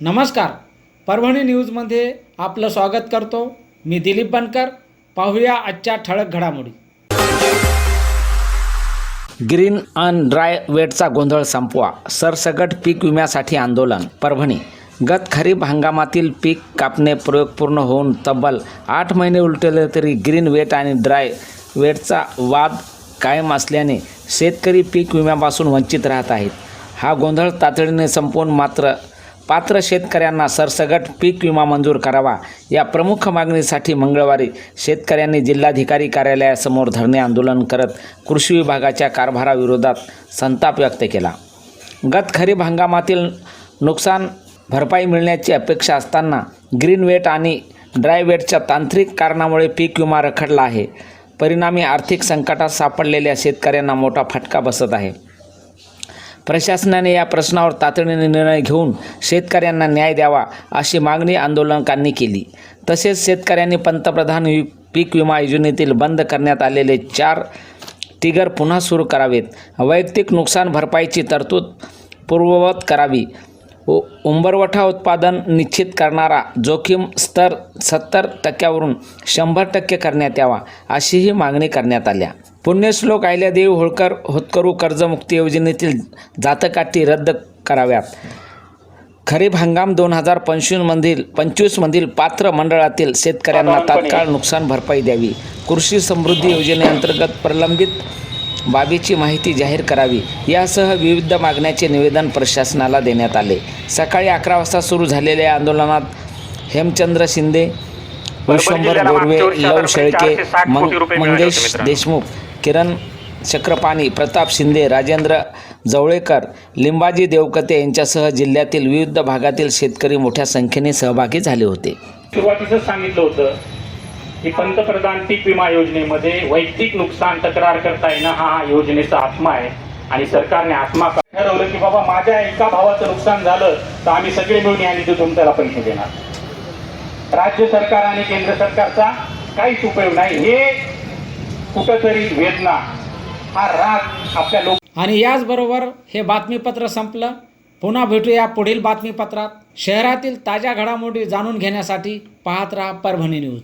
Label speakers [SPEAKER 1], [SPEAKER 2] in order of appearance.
[SPEAKER 1] नमस्कार, परभणी न्यूजमध्ये आपलं स्वागत करतो. मी दिलीप बनकर. पाहूया आजच्या ठळक घडामोडी.
[SPEAKER 2] ग्रीन अन ड्राय वेटचा गोंधळ संपवा. सरसकट पीक विम्यासाठी आंदोलन. परभणी. गत खरीप हंगामातील पीक कापणे प्रयोग पूर्ण होऊन तब्बल 8 महिने उलटले तरी ग्रीन वेट आणि ड्राय वेटचा वाद कायम असल्याने शेतकरी पीक विम्यापासून वंचित राहत आहेत. हा गोंधळ तातडीने संपवून पात्र शेतकऱ्यांना सरसकट पीक विमा मंजूर करावा या प्रमुख मागणीसाठी मंगळवारी शेतकऱ्यांनी जिल्हाधिकारी कार्यालयासमोर धरणे आंदोलन करत कृषी विभागाच्या कारभाराविरोधात संताप व्यक्त केला. गत खरीप हंगामातील नुकसान भरपाई मिळण्याची अपेक्षा असताना ग्रीन वेट आणि ड्राय वेटच्या तांत्रिक कारणामुळे पीक विमा रखडला आहे. परिणामी आर्थिक संकटात सापडलेल्या शेतकऱ्यांना मोठा फटका बसत आहे. प्रशासनाने या प्रश्नावर तातडीने निर्णय घेऊन शेतकऱ्यांना न्याय द्यावा अशी मागणी आंदोलकांनी केली. तसेच शेतकऱ्यांनी पंतप्रधान पीक विमा योजनेतील बंद करण्यात आलेले 4 ट्रिगर पुन्हा सुरू करावेत. वैयक्तिक नुकसान भरपाईची तरतूद पूर्ववत करावी. उंबरवठा उत्पादन निश्चित करणारा जोखीम स्तर 70% 100% करण्यात यावा अशीही मागणी करण्यात आल्या. पुण्यश्लोक अहिल्यादेवी होळकर होतकरू कर्जमुक्ती योजनेतील जातकाठी रद्द कराव्यात. खरीप हंगाम 2025 मधील पात्र मंडळातील शेतकऱ्यांना तात्काळ नुकसान भरपाई द्यावी. कृषी समृद्धी योजनेअंतर्गत प्रलंबित बाबीची माहिती जाहीर करावी यासह विविध मागण्याचे निवेदन प्रशासनाला देण्यात आले. सकाळी 11 वाजता सुरू झालेल्या आंदोलनात हेमचंद्र शिंदे, विश्वंभर बोरवे, लव शेळके, मंगेश देशमुख, किरण चक्रपाणी, प्रताप शिंदे, राजेंद्र जवळेकर, लिंबाजी देवकते यांच्यासह जिल्ह्यातील विविध भागातील शेतकरी मोठ्या संख्येने सहभागी झाले होते.
[SPEAKER 3] सुरुवातीच सांगितलं होतं की पंतप्रधान पीक विमा योजनेमध्ये वैयक्तिक नुकसान तक्रार करता येणं हा योजनेचा आत्मा आहे आणि सरकारने आत्मा ठरवलं की बाबा माझ्या एका भावाचं नुकसान झालं तर आम्ही सगळे मिळून या निधीतून त्याला पैसे देणार. राज्य सरकार आणि केंद्र सरकारचा काहीच उपयोग नाही. हे कुठंतरी वेदना, हा राग आपल्या
[SPEAKER 1] आणि याचबरोबर हे बातमीपत्र संपलं. पुन्हा भेटूया पुढील बातमीपत्रात. शहरातील ताज्या घडामोडी जाणून घेण्यासाठी पाहत राहा परभणी न्यूज.